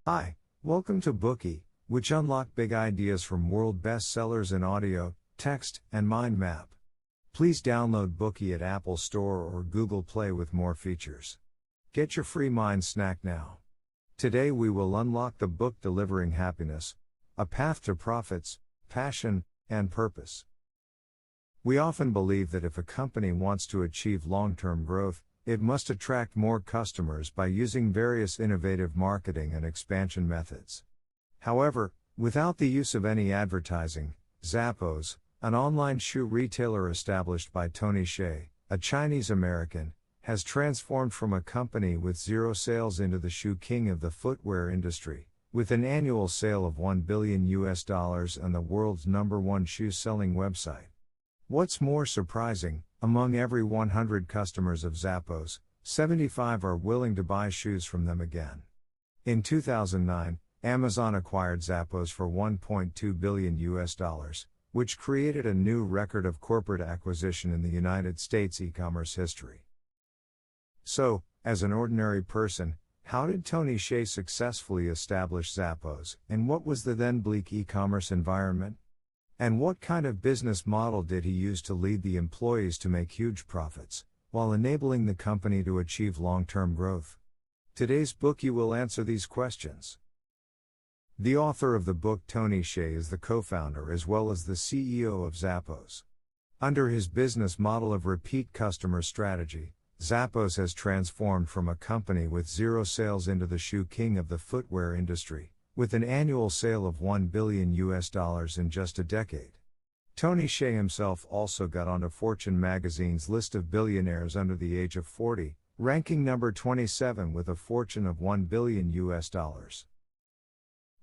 Hi, welcome to Bookey, which unlock big ideas from world bestsellers in audio, text, and mind map. Please download Bookey at Apple Store or Google Play with more features. Get your free mind snack now. Today we will unlock the book Delivering Happiness, A Path to Profits, Passion, and Purpose. We often believe that if a company wants to achieve long-term growth, it must attract more customers by using various innovative marketing and expansion methods. However, without the use of any advertising, Zappos, an online shoe retailer established by Tony Hsieh, a Chinese American, has transformed from a company with zero sales into the shoe king of the footwear industry, with an annual sale of $1 billion and the world's #1 shoe selling website. What's more surprising, among every 100 customers of Zappos, 75 are willing to buy shoes from them again. In 2009, Amazon acquired Zappos for $1.2 billion, which created a new record of corporate acquisition in the United States e-commerce history. So, as an ordinary person, how did Tony Hsieh successfully establish Zappos, and what was the then bleak e-commerce environment? And what kind of business model did he use to lead the employees to make huge profits, while enabling the company to achieve long-term growth? Today's Bookey will answer these questions. The author of the book, Tony Hsieh, is the co-founder as well as the CEO of Zappos. Under his business model of repeat customer strategy, Zappos has transformed from a company with zero sales into the shoe king of the footwear industry, with an annual sale of $1 billion in just a decade. Tony Hsieh himself also got onto Fortune magazine's list of billionaires under the age of 40, ranking number 27 with a fortune of $1 billion.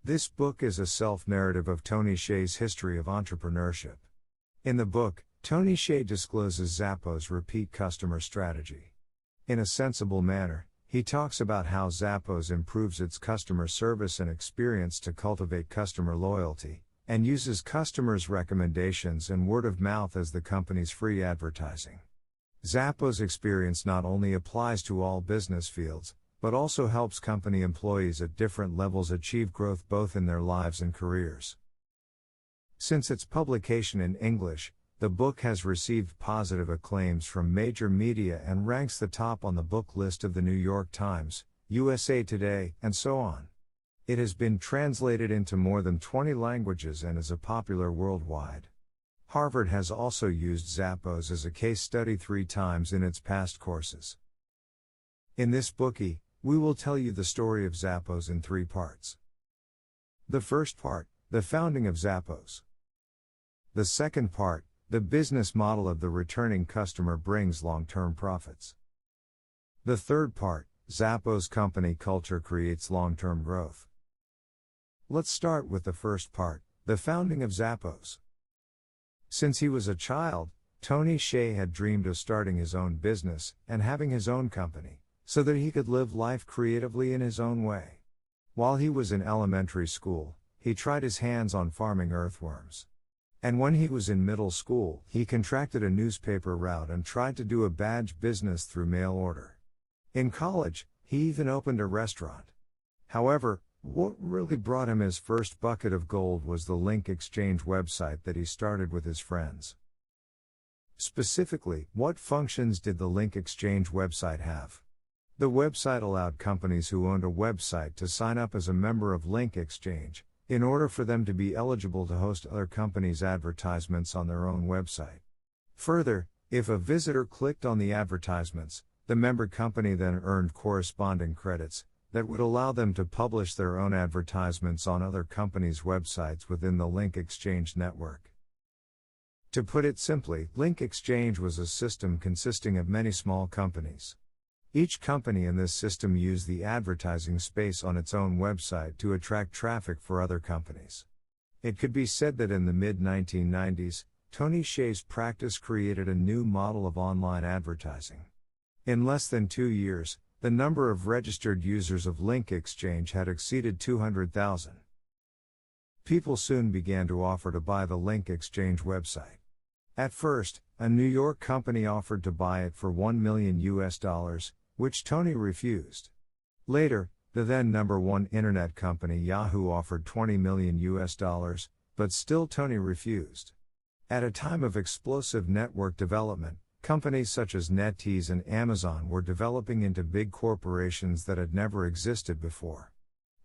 This book is a self-narrative of Tony Hsieh's history of entrepreneurship. In the book, Tony Hsieh discloses Zappos' repeat customer strategy. In a sensible manner, he talks about how Zappos improves its customer service and experience to cultivate customer loyalty, and uses customers' recommendations and word of mouth as the company's free advertising. Zappos' experience not only applies to all business fields, but also helps company employees at different levels achieve growth both in their lives and careers. Since its publication in English, the book has received positive acclaims from major media and ranks the top on the book list of the New York Times, USA Today, and so on. It has been translated into more than 20 languages and is popular worldwide. Harvard has also used Zappos as a case study 3 times in its past courses. In this Bookey, we will tell you the story of Zappos in 3 parts. The first part, the founding of Zappos. The second part, the business model of the returning customer brings long-term profits. The third part, Zappos company culture creates long-term growth. Let's start with the first part, the founding of Zappos. Since he was a child, Tony Hsieh had dreamed of starting his own business and having his own company, so that he could live life creatively in his own way. While he was in elementary school, he tried his hands on farming earthworms. And when he was in middle school, he contracted a newspaper route and tried to do a badge business through mail order. In college, he even opened a restaurant. However, what really brought him his first bucket of gold was the link exchange website that he started with his friends. Specifically, what functions did the link exchange website have? The website allowed companies who owned a website to sign up as a member of Link Exchange, in order for them to be eligible to host other companies' advertisements on their own website. Further, if a visitor clicked on the advertisements, the member company then earned corresponding credits that would allow them to publish their own advertisements on other companies' websites within the Link Exchange network. To put it simply, Link Exchange was a system consisting of many small companies. Each company in this system used the advertising space on its own website to attract traffic for other companies. It could be said that in the mid-1990s, Tony Hsieh's practice created a new model of online advertising. In less than 2 years, the number of registered users of Link Exchange had exceeded 200,000. People soon began to offer to buy the Link Exchange website. At first, a New York company offered to buy it for $1 million, which Tony refused. Later, the then number one internet company Yahoo offered $20 million, but still Tony refused. At a time of explosive network development, companies such as NetEase and Amazon were developing into big corporations that had never existed before.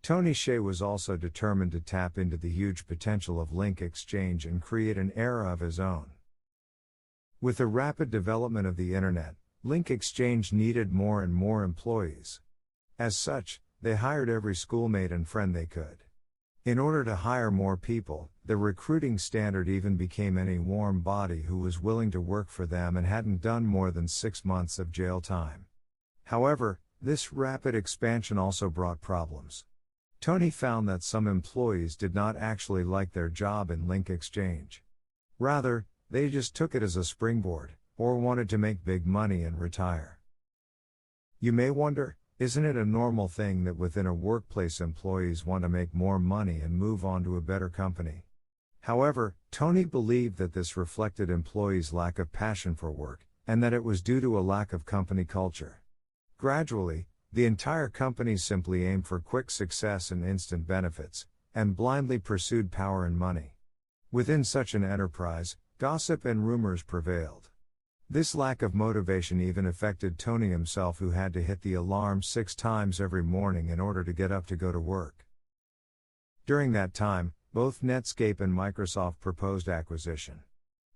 Tony Hsieh was also determined to tap into the huge potential of link exchange and create an era of his own. With the rapid development of the internet, link exchange needed more and more employees. As such, they hired every schoolmate and friend they could. In order to hire more people, the recruiting standard even became any warm body who was willing to work for them and hadn't done more than 6 months of jail time. However, this rapid expansion also brought problems. Tony found that some employees did not actually like their job in link exchange. Rather, they just took it as a springboard, or wanted to make big money and retire. You may wonder, isn't it a normal thing that within a workplace employees want to make more money and move on to a better company? However, Tony believed that this reflected employees' lack of passion for work, and that it was due to a lack of company culture. Gradually, the entire company simply aimed for quick success and instant benefits, and blindly pursued power and money. Within such an enterprise, gossip and rumors prevailed. This lack of motivation even affected Tony himself, who had to hit the alarm 6 times every morning in order to get up to go to work. During that time, both Netscape and Microsoft proposed acquisition.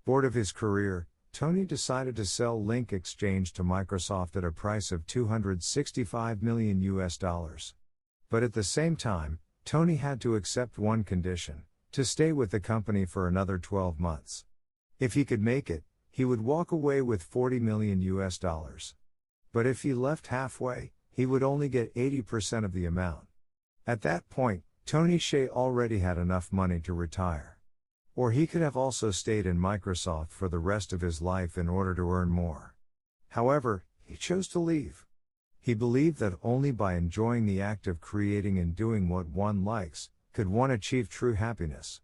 Bored of his career, Tony decided to sell Link Exchange to Microsoft at a price of $265 million. But at the same time, Tony had to accept one condition: to stay with the company for another 12 months. If he could make it, he would walk away with $40 million. But if he left halfway, he would only get 80% of the amount. At that point, Tony Hsieh already had enough money to retire. Or he could have also stayed in Microsoft for the rest of his life in order to earn more. However, he chose to leave. He believed that only by enjoying the act of creating and doing what one likes, could one achieve true happiness.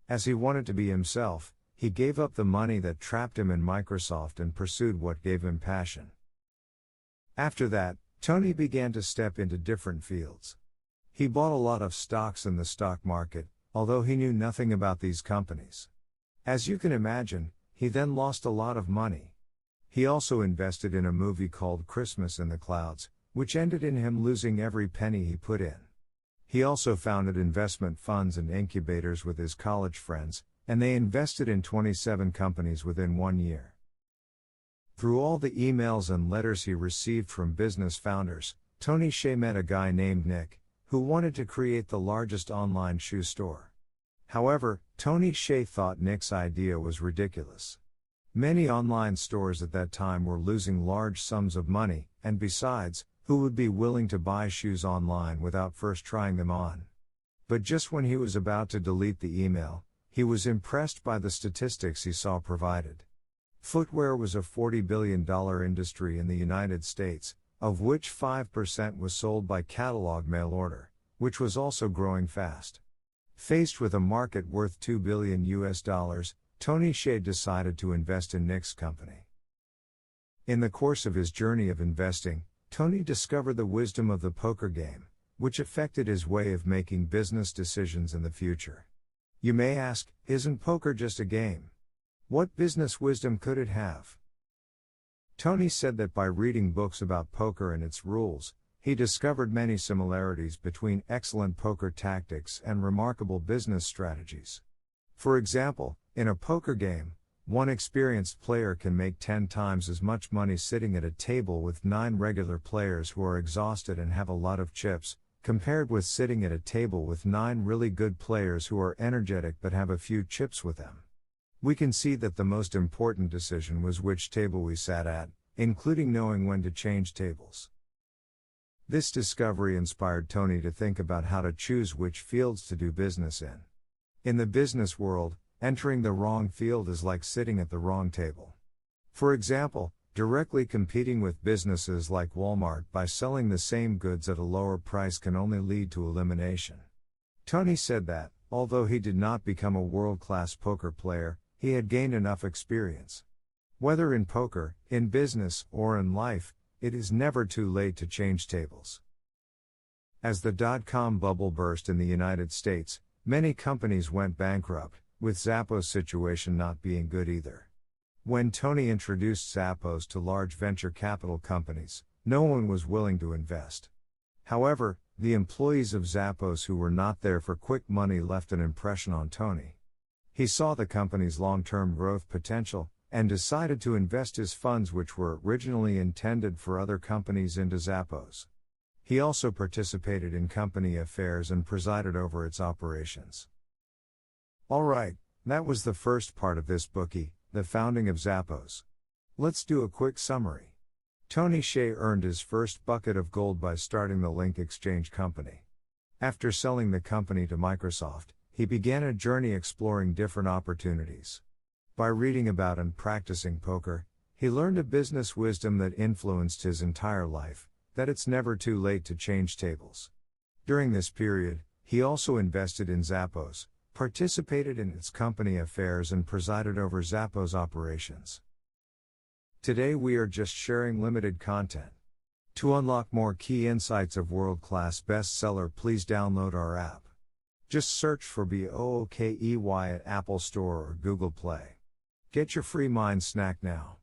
As he wanted to be himself, he gave up the money that trapped him in Microsoft and pursued what gave him passion. After that, Tony began to step into different fields. He bought a lot of stocks in the stock market, although he knew nothing about these companies. As you can imagine, he then lost a lot of money. He also invested in a movie called Christmas in the Clouds, which ended in him losing every penny he put in. He also founded investment funds and incubators with his college friends, and they invested in 27 companies within 1 year. Through all the emails and letters he received from business founders, Tony Hsieh met a guy named Nick, who wanted to create the largest online shoe store. However, Tony Hsieh thought Nick's idea was ridiculous. Many online stores at that time were losing large sums of money, and besides, who would be willing to buy shoes online without first trying them on? But just when he was about to delete the email, he was impressed by the statistics he saw provided. Footwear was a $40 billion industry in the United States, of which 5% was sold by catalog mail order, which was also growing fast. Faced with a market worth $2 billion, Tony Hsieh decided to invest in Nick's company. In the course of his journey of investing, Tony discovered the wisdom of the poker game, which affected his way of making business decisions in the future. You may ask, isn't poker just a game? What business wisdom could it have? Tony said that by reading books about poker and its rules, he discovered many similarities between excellent poker tactics and remarkable business strategies. For example, in a poker game, one experienced player can make 10 times as much money sitting at a table with 9 regular players who are exhausted and have a lot of chips, compared with sitting at a table with 9 really good players who are energetic but have a few chips with them. We can see that the most important decision was which table we sat at, including knowing when to change tables. This discovery inspired Tony to think about how to choose which fields to do business in. In the business world, entering the wrong field is like sitting at the wrong table. For example, directly competing with businesses like Walmart by selling the same goods at a lower price can only lead to elimination. Tony said that, although he did not become a world-class poker player, he had gained enough experience. Whether in poker, in business, or in life, it is never too late to change tables. As the dot-com bubble burst in the United States, many companies went bankrupt, with Zappos' situation not being good either. When Tony introduced Zappos to large venture capital companies, no one was willing to invest. However, the employees of Zappos who were not there for quick money left an impression on Tony. He saw the company's long-term growth potential, and decided to invest his funds, which were originally intended for other companies, into Zappos. He also participated in company affairs and presided over its operations. Alright, that was the first part of this Bookey, the founding of Zappos. Let's do a quick summary. Tony Hsieh earned his first bucket of gold by starting the Link Exchange company. After selling the company to Microsoft, he began a journey exploring different opportunities. By reading about and practicing poker, he learned a business wisdom that influenced his entire life, that it's never too late to change tables. During this period, he also invested in Zappos, participated in its company affairs and presided over Zappos operations. Today we are just sharing limited content. To unlock more key insights of world-class bestseller, please download our app. Just search for Bookey at Apple Store or Google Play. Get your free mind snack now.